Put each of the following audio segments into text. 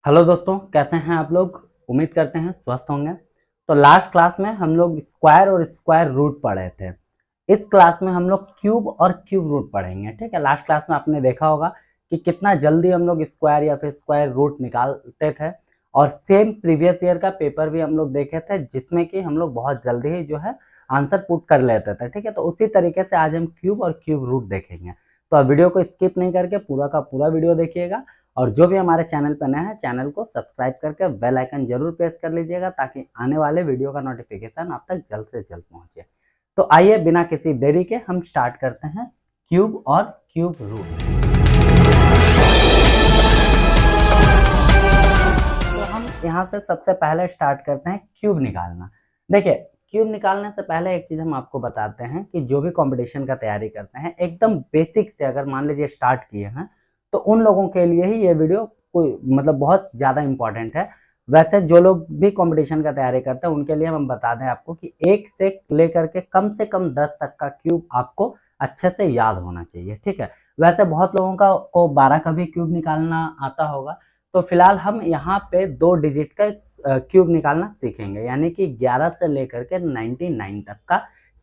Hello दोस्तों, कैसे हैं आप लोग। उम्मीद करते हैं स्वस्थ होंगे। तो लास्ट क्लास में हम लोग स्क्वायर और स्क्वायर रूट पढ़े थे। इस क्लास में हम लोग क्यूब और क्यूब रूट पढ़ेंगे। ठीक है, लास्ट क्लास में आपने देखा होगा कि कितना जल्दी हम लोग स्क्वायर या फिर स्क्वायर रूट निकालते थे। और सेम प्रीवियस ईयर का पेपर भी हम लोग देखे थे, जिसमें कि हम लोग बहुत जल्दी ही जो है आंसर पुट कर लेते थे। ठीक है, तो उसी तरीके से आज हम क्यूब और क्यूब रूट देखेंगे। तो आप वीडियो को स्किप नहीं करके पूरा का पूरा वीडियो देखिएगा। और जो भी हमारे चैनल पर नया है, चैनल को सब्सक्राइब करके बेल आइकन जरूर प्रेस कर लीजिएगा, ताकि आने वाले वीडियो का नोटिफिकेशन आप तक जल्द से जल्द पहुंचे। तो आइए बिना किसी देरी के हम स्टार्ट करते हैं क्यूब और क्यूब रूट। तो हम यहाँ से सबसे पहले स्टार्ट करते हैं क्यूब निकालना। देखिए, क्यूब निकालने से पहले एक चीज हम आपको बताते हैं कि जो भी कंपटीशन का तैयारी करते हैं, एकदम बेसिक से अगर मान लीजिए स्टार्ट किए हैं, तो उन लोगों के लिए ही ये वीडियो कोई मतलब बहुत ज़्यादा इंपॉर्टेंट है। वैसे जो लोग भी कंपटीशन का तैयारी करते हैं, उनके लिए हम बता दें आपको कि 1 से लेकर के कम से कम 10 तक का क्यूब आपको अच्छे से याद होना चाहिए। ठीक है, वैसे बहुत लोगों का को 12 का भी क्यूब निकालना आता होगा। तो फिलहाल हम यहाँ पे 2 डिजिट का क्यूब निकालना सीखेंगे, यानी कि 11 से लेकर के 99 तक का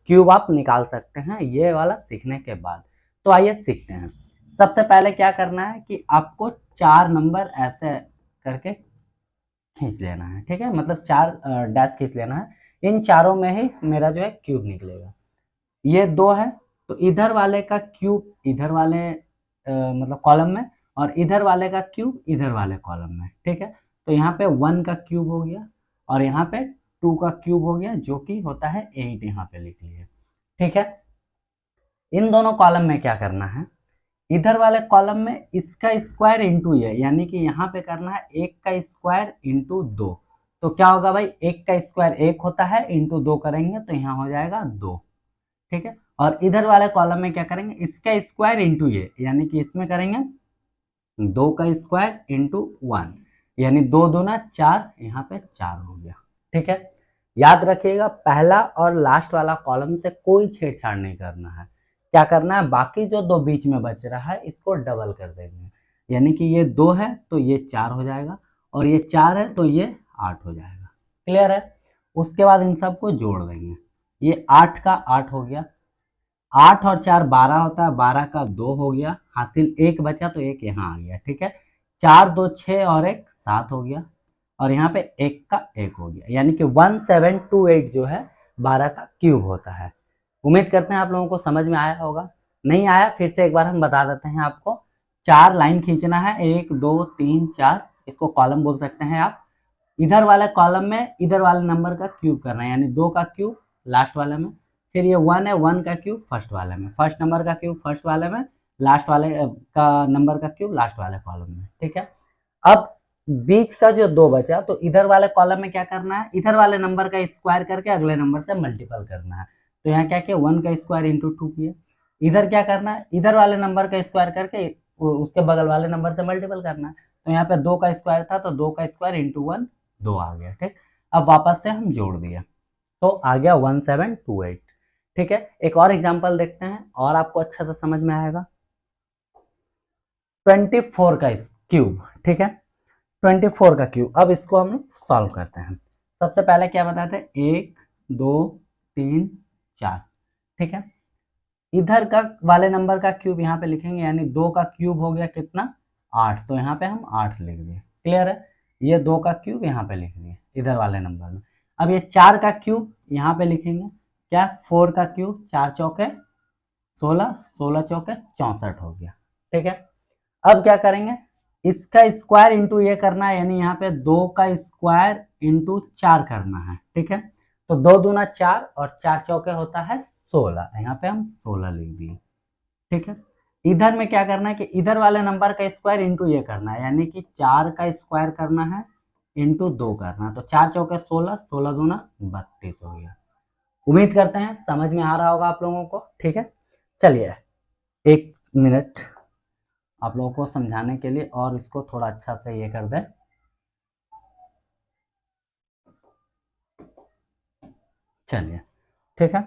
क्यूब आप निकाल सकते हैं ये वाला सीखने के बाद। तो आइए सीखते हैं। सबसे पहले क्या करना है कि आपको 4 नंबर ऐसे करके खींच लेना है। ठीक है, मतलब 4 डैश खींच लेना है। इन चारों में ही मेरा जो है क्यूब निकलेगा। ये 2 है, तो इधर वाले का क्यूब इधर वाले मतलब कॉलम में, और इधर वाले का क्यूब इधर वाले कॉलम में। ठीक है, तो यहाँ पे 1 का क्यूब हो गया, और यहाँ पे 2 का क्यूब हो गया, जो कि होता है 8। यहाँ पे लिख लिए। ठीक है, इन दोनों कॉलम में क्या करना है, इधर वाले कॉलम में इसका स्क्वायर इंटू ये, यानी कि यहाँ पे करना है 1 का स्क्वायर इंटू 2। तो क्या होगा भाई, 1 का स्क्वायर 1 होता है, इंटू 2 करेंगे तो यहाँ हो जाएगा 2। ठीक है, और इधर वाले कॉलम में क्या करेंगे, इसका स्क्वायर इंटू ये, यानी कि इसमें करेंगे 2 का स्क्वायर इंटू 1, यानी 2 दूना 4, यहाँ पे 4 हो गया। ठीक है, याद रखिएगा पहला और लास्ट वाला कॉलम से कोई छेड़छाड़ नहीं करना है। क्या करना है, बाकी जो 2 बीच में बच रहा है इसको डबल कर देंगे, यानी कि ये 2 है तो ये 4 हो जाएगा, और ये 4 है तो ये 8 हो जाएगा। क्लियर है। उसके बाद इन सबको जोड़ देंगे, ये 8 का 8 हो गया, 8 और 4 12 होता है, 12 का 2 हो गया, हासिल 1 बचा तो 1 यहाँ आ गया। ठीक है, 4 2 6 और 1 7 हो गया, और यहाँ पे 1 का 1 हो गया, यानी कि 1728 जो है 12 का क्यूब होता है। उम्मीद करते हैं आप लोगों को समझ में आया होगा। नहीं आया फिर से एक बार हम बता देते हैं आपको। 4 लाइन खींचना है, 1 2 3 4, इसको कॉलम बोल सकते हैं आप। इधर वाले कॉलम में इधर वाले नंबर का क्यूब करना है, यानी 2 का क्यूब लास्ट वाले में, फिर ये 1 है, 1 का क्यूब फर्स्ट वाले में, फर्स्ट नंबर का क्यूब फर्स्ट वाले में, लास्ट वाले का नंबर का क्यूब लास्ट वाले कॉलम में। ठीक है, अब बीच का जो 2 बचा, तो इधर वाले कॉलम में क्या करना है, इधर वाले नंबर का स्क्वायर करके अगले नंबर से मल्टीपल करना है। तो यहाँ क्या किया, 1 का स्क्वायर इंटू 2 किया। इधर क्या करना है, इधर वाले नंबर का स्क्वायर करके उसके बगल वाले नंबर से मल्टीपल करना है। तो यहाँ पे 2 का स्क्वायर था, तो 2 का स्क्वायर इंटू 1 2 आ गया। ठीक, अब वापस से हम जोड़ दिया तो आ गया 1728। ठीक है, एक और एग्जांपल देखते हैं और आपको अच्छा से समझ में आएगा। 24 का क्यूब। ठीक है, 24 का क्यूब, अब इसको हम सॉल्व करते हैं। सबसे पहले क्या बताते हैं, 1 2 3 4। ठीक है, इधर का वाले नंबर का क्यूब यहाँ पे लिखेंगे, यानी 2 का क्यूब हो गया कितना, 8, तो यहाँ पे हम 8 लिख दिए। क्लियर है, ये 2 का क्यूब यहाँ पे लिख दिए इधर वाले नंबर में। अब ये 4 का क्यूब यहाँ पे लिखेंगे, क्या, 4 का क्यूब, 4 चौके 16, 16 चौके 64 हो गया। ठीक है, अब क्या करेंगे, इसका स्क्वायर इंटू ये करना है, यानी यहाँ पे 2 का स्क्वायर इंटू 4 करना है। ठीक है, तो 2 दूना 4 और 4 चौके होता है 16, यहाँ पे हम 16 लिख दिए। ठीक है, इधर में क्या करना है कि इधर वाले नंबर का स्क्वायर इंटू ये करना है, यानी कि 4 का स्क्वायर करना है इंटू 2 करना है। तो 4 चौके 16, 16 दूना 32 हो गया। उम्मीद करते हैं समझ में आ रहा होगा आप लोगों को। ठीक है, चलिए 1 मिनट आप लोगों को समझाने के लिए, और इसको थोड़ा अच्छा से ये कर दें। चलिए, ठीक है,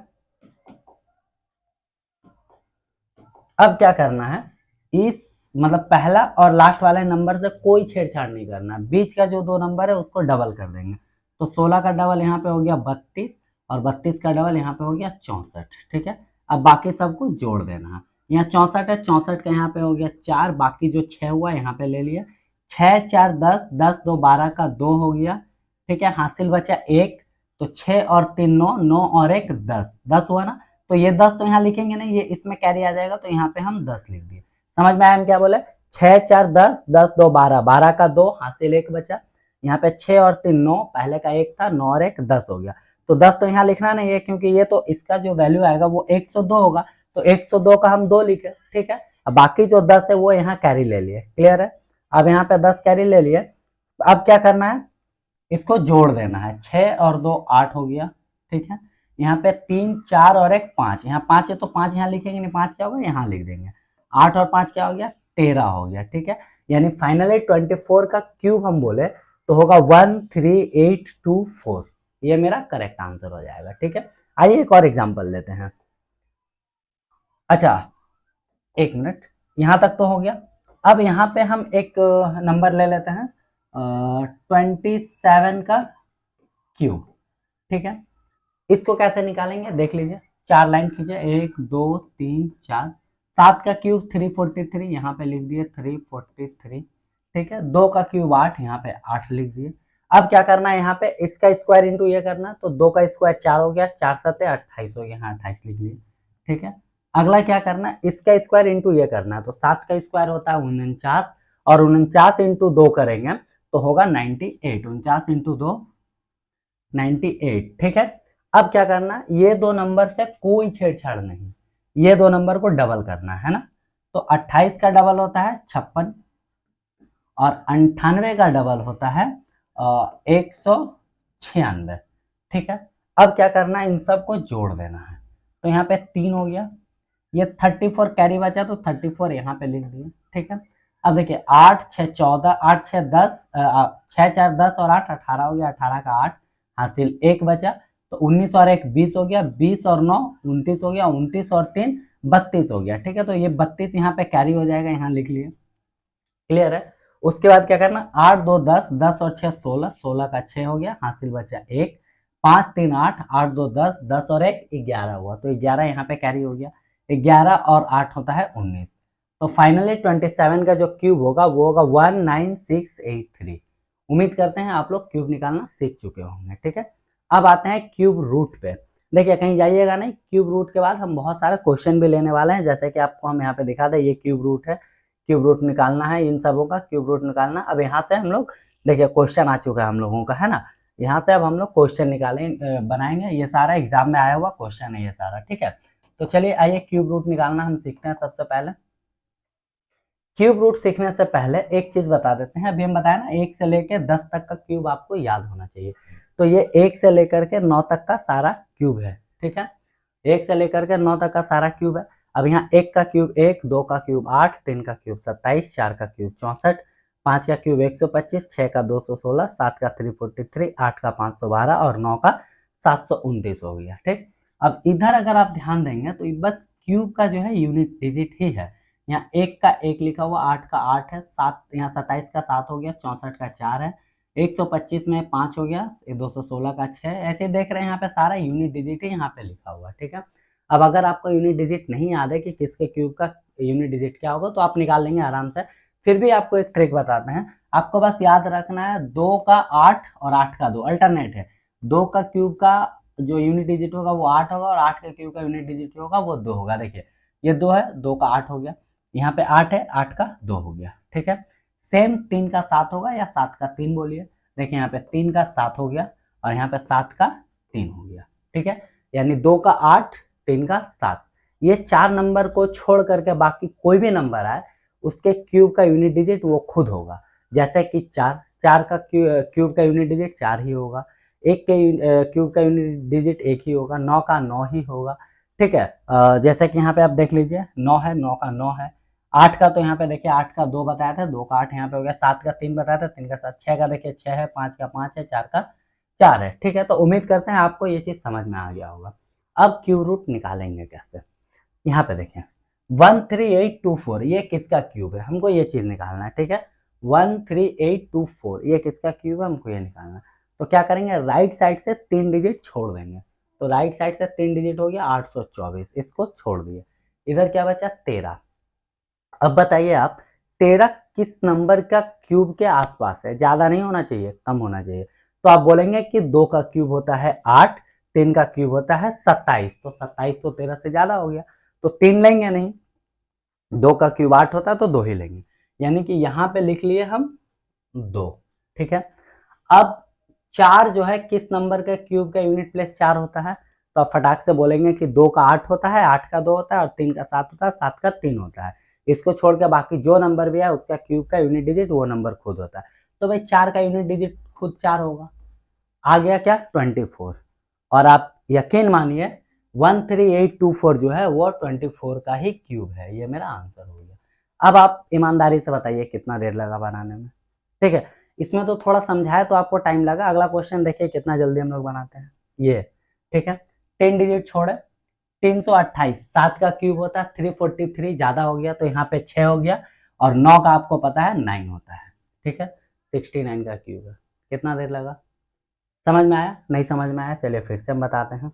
अब क्या करना है, इस मतलब पहला और लास्ट वाले नंबर से कोई छेड़छाड़ नहीं करना, बीच का जो 2 नंबर है उसको डबल कर देंगे। तो 16 का डबल यहाँ पे हो गया 32 और 32 का डबल यहाँ पे हो गया 64। ठीक है, अब बाकी सबको जोड़ देना है। यहाँ 64 है, 64 का यहाँ पे हो गया 4, बाकी जो 6 हुआ यहाँ पे ले लिया। 6 4 10, 10 2 12 का 2 हो गया। ठीक है, हासिल बचा 1, तो 6 और 3 9, 9 और 1 10, 10 हुआ ना। तो ये 10 तो यहाँ लिखेंगे नहीं, ये इसमें कैरी आ जाएगा, तो यहाँ पे हम 10 लिख दिए। समझ में आया हम क्या बोले? 6 4 10, 10 2 12, 12 का 2, हासिल 1 बचा। यहाँ पे 6 और 3 9, पहले का 1 था, 9 और 1 10 हो गया। तो 10 तो यहाँ लिखना नहीं है, क्योंकि ये तो इसका जो वैल्यू आएगा वो 102 होगा, तो 102 का हम 2 लिखे। ठीक है, अब बाकी जो 10 है वो यहाँ कैरी ले लिए। क्लियर है? अब यहाँ पे 10 कैरी ले लिए। अब क्या करना है, इसको जोड़ देना है। 6 और 2 8 हो गया। ठीक है, यहाँ पे 3 4 और 1 5, यहाँ 5 है तो 5 यहाँ लिखेंगे नहीं, 5 क्या होगा यहाँ लिख देंगे। 8 और 5 क्या हो गया, 13 हो गया। ठीक है, यानी फाइनली 24 का क्यूब हम बोले तो होगा 13824। ये मेरा करेक्ट आंसर हो जाएगा। ठीक है, आइए एक और एग्जांपल लेते हैं। अच्छा, एक मिनट, यहाँ तक तो हो गया। अब यहाँ पे हम एक नंबर ले लेते हैं 27 का क्यूब। ठीक है, इसको कैसे निकालेंगे देख लीजिए। 4 लाइन खींचे, 1 2 3 4। 7 का क्यूब 343, यहाँ पे लिख दिए 343। ठीक है, 2 का क्यूब 8, यहाँ पे 8 लिख दिए। अब क्या करना है, यहाँ पे इसका स्क्वायर इंटू ये करना, तो 2 का स्क्वायर 4 हो गया, 4 7 28 हो गया, यहाँ 28 लिख लिए। ठीक है, अगला क्या करना है, इसका स्क्वायर इंटू ये करना है, तो 7 का स्क्वायर होता है 49, और 49 इंटू 2 करेंगे तो होगा 98। 49 इंटू 2 98। ठीक है, अब क्या करना, ये दो नंबर से कोई छेड़छाड़ नहीं, ये दो नंबर को डबल करना है ना। तो 28 का डबल होता है 56, और 98 का डबल होता है 196। ठीक है, अब क्या करना है, इन सबको जोड़ देना है। तो यहाँ पे 3 हो गया, ये 34 कैरी बचा, तो 34 यहाँ पे लिख दिए। ठीक है, अब देखिए 8 6 14, 8 6 10, 6 4 10 और 8 18 हो गया, 18 का 8, हासिल 1 बचा। तो 19 और 1 20 हो गया, 20 और 9 29 हो गया, 29 और 3 32 हो गया। ठीक है, तो ये 32 यहाँ पे कैरी हो जाएगा, यहाँ लिख लिए। क्लियर है? उसके बाद क्या करना, 8 2 10, 10 और 6 16, 16 का 6 हो गया, हासिल बचा 1, 5 3 8, 8 2 10, 10 और 1 11 हुआ, तो 11 यहाँ पे कैरी हो गया। 11 और 8 होता है 19। तो फाइनली 27 का जो क्यूब होगा वो होगा 19683। उम्मीद करते हैं आप लोग क्यूब निकालना सीख चुके होंगे। ठीक है, अब आते हैं क्यूब रूट पे। देखिए कहीं जाइएगा नहीं, क्यूब रूट के बाद हम बहुत सारे क्वेश्चन भी लेने वाले हैं, जैसे कि आपको हम यहाँ पे दिखा दें, ये क्यूब रूट है, क्यूब रूट निकालना है, इन सबों का क्यूब रूट निकालना। अब यहाँ से हम लोग देखिए क्वेश्चन आ चुका है हम लोगों का, है ना। यहाँ से अब हम लोग क्वेश्चन बनाएंगे, ये सारा एग्जाम में आया हुआ क्वेश्चन है ये सारा। ठीक है, तो चलिए आइए क्यूब रूट निकालना हम सीखते हैं। सबसे पहले क्यूब रूट सीखने से पहले एक चीज बता देते हैं। अभी हम बताया ना 1 से लेकर 10 तक का क्यूब आपको याद होना चाहिए, तो ये 1 से लेकर के 9 तक का सारा क्यूब है। ठीक है, 1 से लेकर के 9 तक का सारा क्यूब है। अब यहाँ 1 का क्यूब 1, 2 का क्यूब 8, 3 का क्यूब 27, 4 का क्यूब 64, 5 का क्यूब 125, 6 का 216, 7 का 343, 8 का 512 और 9 का 729 हो गया। ठीक, अब इधर अगर आप ध्यान देंगे तो बस क्यूब का जो है यूनिट डिजिट ही है। यहाँ 1 का 1 लिखा हुआ, 8 का 8 है, 7 यहाँ 27 का 7 हो गया, 64 का 4 है, 125 में 5 हो गया, 216 का 6। ऐसे देख रहे हैं यहाँ पे सारा यूनिट डिजिट ही यहाँ पे लिखा हुआ। ठीक है, अब अगर आपको यूनिट डिजिट नहीं याद है कि किसके क्यूब का यूनिट डिजिट क्या होगा, तो आप निकाल लेंगे आराम से। फिर भी आपको एक ट्रिक बताते हैं, आपको बस याद रखना है 2 का 8 और 8 का 2 अल्टरनेट है। 2 का क्यूब का जो यूनिट डिजिट होगा वो 8 होगा, और 8 का क्यूब का यूनिट डिजिट होगा वो 2 होगा। देखिए ये 2 है, 2 का 8 हो गया, यहाँ पे 8 है, 8 का 2 हो गया। ठीक है, सेम 3 का 7 होगा, या 7 का 3 बोलिए। देखिए यहाँ पे 3 का 7 हो गया, और यहाँ पे 7 का 3 हो गया। ठीक है, यानी 2 का 8, 3 का 7, ये 4 नंबर को छोड़ करके बाकी कोई भी नंबर आए उसके क्यूब का यूनिट डिजिट वो खुद होगा। जैसे कि 4 का क्यूब का यूनिट डिजिट 4 ही होगा, 1 के क्यूब का यूनिट डिजिट 1 ही होगा, 9 का 9 ही होगा। ठीक है, जैसे कि यहाँ पे आप देख लीजिए 9 है, 9 का 9 है, 8 का तो यहाँ पे देखिए 8 का 2 बताया था, 2 का 8 यहाँ पे हो गया, 7 का 3 बताया था, 3 का 7, 6 का देखिए 6 है, 5 का 5 है, 4 का 4 है। ठीक है, तो उम्मीद करते हैं आपको ये चीज समझ में आ गया होगा। अब क्यूब रूट निकालेंगे कैसे, यहाँ पे देखें, 13824 ये किसका क्यूब है, हमको ये चीज निकालना है, ठीक है। 13824 ये किसका क्यूब है, हमको ये निकालना है। तो क्या करेंगे, राइट साइड से 3 डिजिट छोड़ देंगे। तो राइट साइड से 3 डिजिट हो गया 824, इसको छोड़ दिए। इधर क्या बचा 13। अब बताइए आप 13 किस नंबर का क्यूब के आसपास है, ज्यादा नहीं होना चाहिए, कम होना चाहिए। तो आप बोलेंगे कि 2 का क्यूब होता है 8, 3 का क्यूब होता है 27, तो 27 तो 13 से ज्यादा हो गया, तो 3 लेंगे नहीं। 2 का क्यूब 8 होता है तो 2 ही लेंगे, यानी कि यहाँ पे लिख लिए हम 2, ठीक है। अब 4 जो है किस नंबर के क्यूब का यूनिट प्लेस 4 होता है, तो आप फटाक से बोलेंगे कि 2 का 8 होता है, 8 का 2 होता है, और 3 का 7 होता है, 7 का 3 होता है। इसको छोड़ के बाकी जो नंबर भी है उसका क्यूब का यूनिट डिजिट वो नंबर खुद होता है। तो भाई 4 का यूनिट डिजिट खुद 4 होगा, आ गया क्या 24। और आप यकीन मानिए 13824 जो है वो 24 का ही क्यूब है, ये मेरा आंसर हो गया। अब आप ईमानदारी से बताइए कितना देर लगा बनाने में, ठीक है। इसमें तो थोड़ा समझाए तो आपको टाइम लगा, अगला क्वेश्चन देखिए कितना जल्दी हम लोग बनाते हैं ये, ठीक है। 10 डिजिट छोड़े, 328, 7 का क्यूब होता है 343, ज्यादा हो गया तो यहाँ पे 6 हो गया, और 9 का आपको पता है 9 होता है, ठीक है। 69 का क्यूब है। कितना देर लगा, समझ में आया, नहीं समझ में आया, चलिए फिर से हम बताते हैं।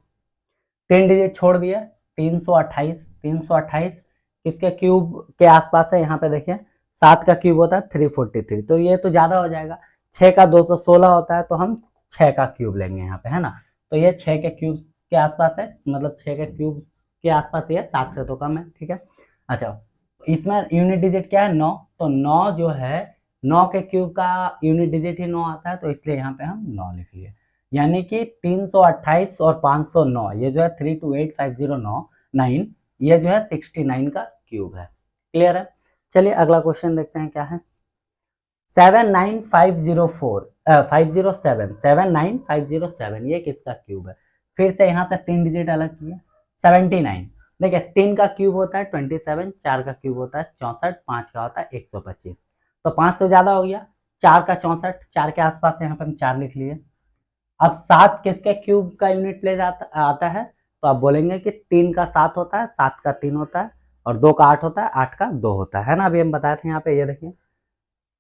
3 डिजिट छोड़ दिया, 328, 328 किसके क्यूब के आसपास है, यहाँ पे देखिए 7 का क्यूब होता है 343, तो ये तो ज्यादा हो जाएगा। 6 का 216 होता है तो हम 6 का क्यूब लेंगे यहाँ पे, है ना। तो ये 6 के क्यूब के आसपास है, मतलब 6 के क्यूब के आसपास ये 7 से तो कम है, ठीक है। अच्छा, इसमें यूनिट डिजिट क्या है 9, तो 9 जो है 9 के क्यूब का यूनिट डिजिट ही 9 आता है, तो इसलिए यहाँ पे हम 9 लिख लिए। यानी कि 328 और 509 ये जो है 3285009 ये जो है 69 का क्यूब है। क्लियर है। चलिए अगला क्वेश्चन देखते हैं क्या है। 79507 ये किसका क्यूब है। फिर से यहाँ से 3 डिजिट अलग किए। 79 देखिए 3 का क्यूब होता है 27, 4 का क्यूब होता है 64, 5 का होता है 125, तो 5 तो ज्यादा हो गया। 4 का 64, 4 के आसपास यहाँ पे हम 4 लिख लिए। अब 7 किसके क्यूब का यूनिट प्लेस आता है, तो आप बोलेंगे कि 3 का 7 होता है, 7 का 3 होता है, और 2 का 8 होता है, 8 का 2 होता है ना। अभी हम बताए थे यहाँ पे, ये देखिए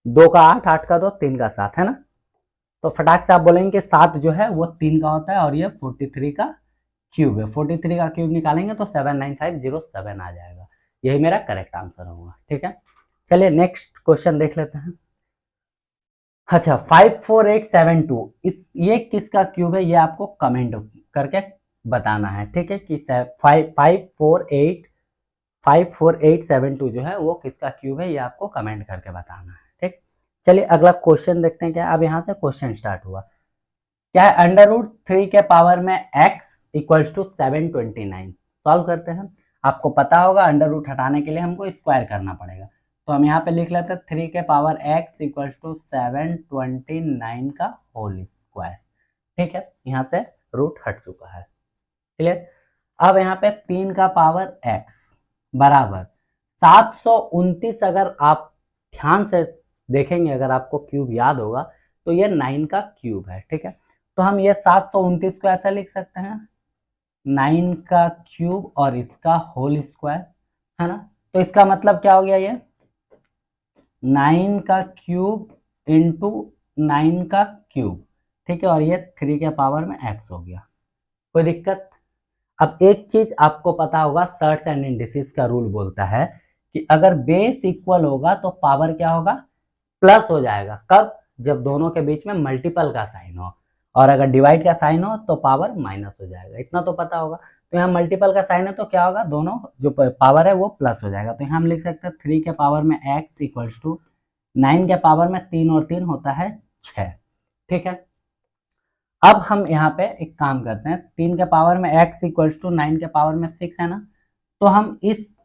2 का 8, 8 का 2, 3 का 7 है ना। तो फटाक से आप बोलेंगे कि 7 जो है वो 3 का होता है, और ये 43 का क्यूब है। 43 का क्यूब निकालेंगे तो 79507 आ जाएगा, यही मेरा करेक्ट आंसर होगा, ठीक है। चलिए नेक्स्ट क्वेश्चन देख लेते हैं। अच्छा 54872 इस ये किसका क्यूब है, ये आपको कमेंट करके बताना है, ठीक है। कि 54872 जो है वो किसका क्यूब है, ये आपको कमेंट करके बताना है, ठीक। चलिए अगला क्वेश्चन देखते हैं क्या। अब यहाँ से क्वेश्चन स्टार्ट हुआ, क्या है √3 के पावर में x इक्वल्स टू 729। सॉल्व करते हैं। आपको पता होगा अंडर रूट हटाने के लिए हमको स्क्वायर करना पड़ेगा, तो हम यहाँ पे लिख लेते हैं 3 के पावर x इक्वल्स टू 729 का होल स्क्वायर, ठीक है। यहाँ से रूट हट चुका है, क्लियर। अब यहाँ पे 3 का पावर x बराबर 729, अगर आप ध्यान से देखेंगे, अगर आपको क्यूब याद होगा तो ये 9 का क्यूब है, ठीक है। तो हम ये 729 को ऐसा लिख सकते हैं 9 का क्यूब और इसका होल स्क्वायर, है ना। तो इसका मतलब क्या हो गया, ये 9 का क्यूब इंटू 9 का क्यूब, ठीक है। और ये 3 के पावर में x हो गया, कोई दिक्कत। अब एक चीज आपको पता होगा, सर्ट्स एंड इंडिसेस का रूल बोलता है कि अगर बेस इक्वल होगा तो पावर क्या होगा, प्लस हो जाएगा। कब, जब दोनों के बीच में मल्टीपल का साइन हो, और अगर डिवाइड का साइन हो तो पावर माइनस हो जाएगा, इतना तो पता होगा। तो यहाँ मल्टीपल का साइन है तो क्या होगा, दोनों जो पावर है वो प्लस हो जाएगा। तो यहाँ हम लिख सकते हैं 3 के पावर में x इक्वल्स टू 9 के पावर में 3 और 3 होता है 6, ठीक है। अब हम यहाँ पे एक काम करते हैं, 3 के पावर में x इक्वल्स टू 9 के पावर में 6 है ना, तो हम इस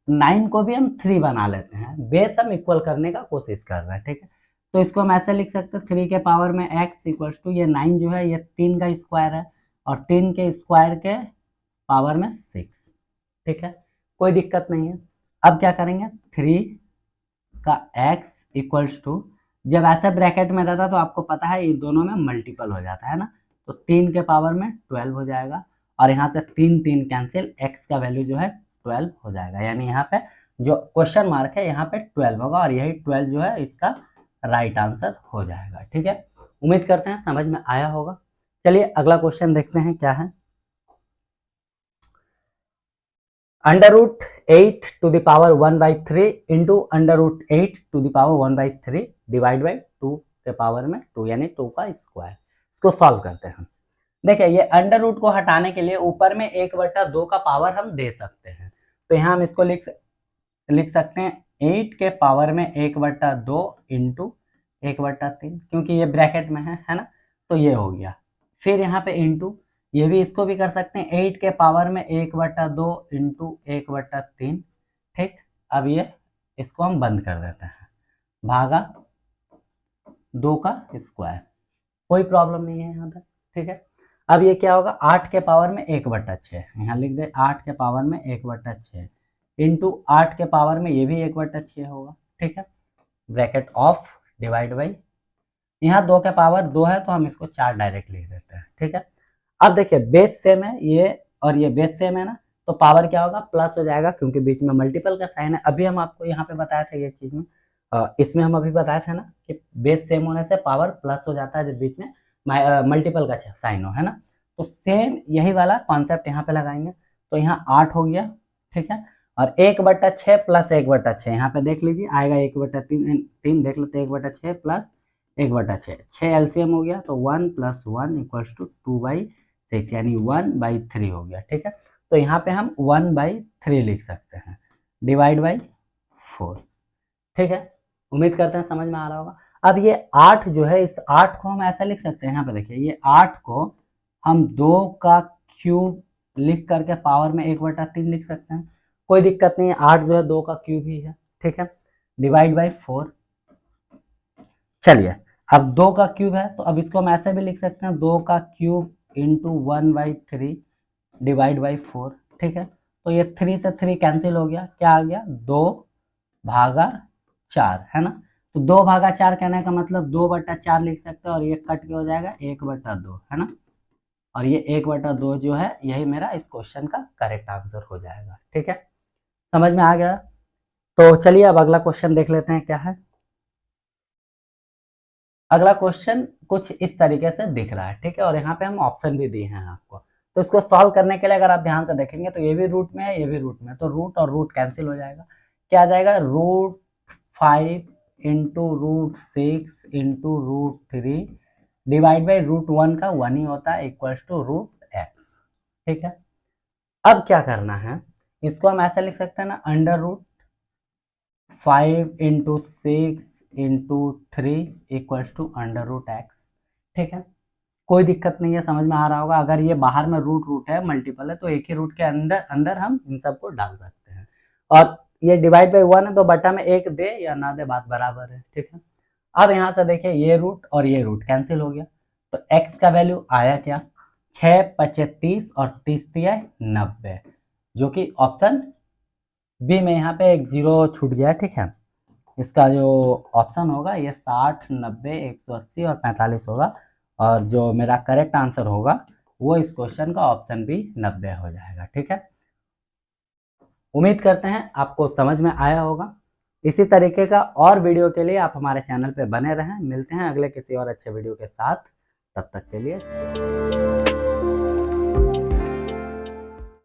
9 को भी हम 3 बना लेते हैं, बेस हम इक्वल करने का कोशिश कर रहे हैं, ठीक है। तो इसको हम ऐसे लिख सकते हैं 3 के पावर में x इक्वल्स टू ये 9 जो है ये 3 का स्क्वायर है, और 3 के स्क्वायर के पावर में 6, ठीक है, कोई दिक्कत नहीं है। अब क्या करेंगे, 3 का x इक्वल्स टू, जब ऐसे ब्रैकेट में रहता तो आपको पता है ये दोनों में मल्टीपल हो जाता है ना, तो 3 के पावर में 12 हो जाएगा, और यहाँ से 3 3 कैंसिल, x का वैल्यू जो है 12 हो जाएगा। यानी यहाँ पे जो क्वेश्चन मार्क है यहाँ पे 12 होगा और यही 12 जो है इसका राइट आंसर हो जाएगा। ठीक है, उम्मीद करते हैं समझ में आया होगा। चलिए अगला क्वेश्चन देखते हैं क्या है। √8 to the power 1/3 into √8 to the power 1/3 divide by 2 के पावर में 2 यानी 2 का स्क्वायर। इसको सॉल्व करते हैं। देखिए ये अंडर रूट को हटाने के लिए ऊपर में 1/2 का पावर हम दे सकते हैं, तो यहाँ हम इसको लिख सकते हैं 8 के पावर में 1/2 इंटू 1/3, क्योंकि ये ब्रैकेट में है ना, तो ये हो गया। फिर यहाँ पे इंटू, ये भी इसको भी कर सकते हैं 8 के पावर में 1/2 इंटू 1/3। ठीक, अब ये इसको हम बंद कर देते हैं, भागा 2 का स्क्वायर, कोई प्रॉब्लम नहीं है यहाँ पे। ठीक है, अब ये क्या होगा 8 के पावर में 1/6, यहाँ लिख दे 8 के पावर में 1/6 इंटू 8 के पावर में ये भी 1/6 होगा। ठीक है, ब्रैकेट ऑफ डिवाइड बाई, यहाँ 2 के पावर 2 है तो हम इसको 4 डायरेक्ट लिख देते हैं। ठीक है, अब देखिए बेस सेम है ये और ये बेस सेम है ना, तो पावर क्या होगा प्लस हो जाएगा, क्योंकि बीच में मल्टीपल का साइन है। अभी हम आपको यहाँ पे बताया था ये चीज में, इसमें हम अभी बताया था ना कि बेस सेम होने से पावर प्लस हो जाता है जब बीच में मल्टीपल का साइन हो, है ना। तो सेम यही वाला कॉन्सेप्ट यहाँ पे लगाएंगे, तो यहाँ 8 हो गया। ठीक है, और 1/6 प्लस 1/6 यहाँ पे देख लीजिए आएगा 1/3 देख लेते हैं, 1/6 प्लस 1/6, 6 एलसीएम हो गया, तो 1 + 1 = 2/6 यानी 1/3 हो गया। ठीक है, तो यहाँ पे हम 1/3 लिख सकते हैं डिवाइड बाई 4। ठीक है, उम्मीद करते हैं समझ में आ रहा होगा। अब ये 8 जो है, इस 8 को हम ऐसा लिख सकते हैं, यहाँ पे देखिए ये 8 को हम 2 का क्यूब लिख करके पावर में 1/3 लिख सकते हैं, कोई दिक्कत नहीं है, 8 जो है 2 का क्यूब ही है। ठीक है, डिवाइड बाई 4। चलिए अब 2 का क्यूब है तो अब इसको हम ऐसे भी लिख सकते हैं 2 का क्यूब इंटू 1/3 डिवाइड बाई 4। ठीक है, तो ये 3 से 3 कैंसिल हो गया, क्या आ गया 2/4, है ना। तो 2/4 कहने का मतलब 2/4 लिख सकते हैं और ये कट के हो जाएगा 1/2, है ना। और ये 1/2 जो है यही मेरा इस क्वेश्चन का करेक्ट आंसर हो जाएगा। ठीक है, समझ में आ गया। तो चलिए अब अगला क्वेश्चन देख लेते हैं क्या है। अगला क्वेश्चन कुछ इस तरीके से दिख रहा है। ठीक है, और यहाँ पे हम ऑप्शन भी दिए हैं आपको, तो इसको सॉल्व करने के लिए अगर आप ध्यान से देखेंगे तो ये भी रूट में है, ये भी रूट में है, तो रूट और रूट कैंसिल हो जाएगा। क्या आ जाएगा √5 इंटू √6 इंटू √3 डिवाइड बाई √1 का 1 ही होता है इक्वल्स टू √x। ठीक है, अब क्या करना है, इसको हम ऐसा लिख सकते हैं ना, √5 into 6 into 3 equals to √x। ठीक है, कोई दिक्कत नहीं है, समझ में आ रहा होगा। अगर ये बाहर में रूट है, मल्टीपल है, तो एक ही रूट के अंदर हम इन सबको डाल सकते हैं। और ये डिवाइड बाई 1 है तो बटा में 1 दे या ना दे बात बराबर है। ठीक है, अब यहाँ से देखिए ये रूट और ये रूट कैंसिल हो गया, तो x का वैल्यू आया क्या 6 × 5 = 30 और 30 × 90, जो कि ऑप्शन बी में यहाँ पे एक 0 छूट गया। ठीक है, इसका जो ऑप्शन होगा ये 60, 90, 180 और 45 होगा, और जो मेरा करेक्ट आंसर होगा वो इस क्वेश्चन का ऑप्शन बी 90 हो जाएगा। ठीक है, उम्मीद करते हैं आपको समझ में आया होगा। इसी तरीके का और वीडियो के लिए आप हमारे चैनल पे बने रहें। मिलते हैं अगले किसी और अच्छे वीडियो के साथ, तब तक के लिए।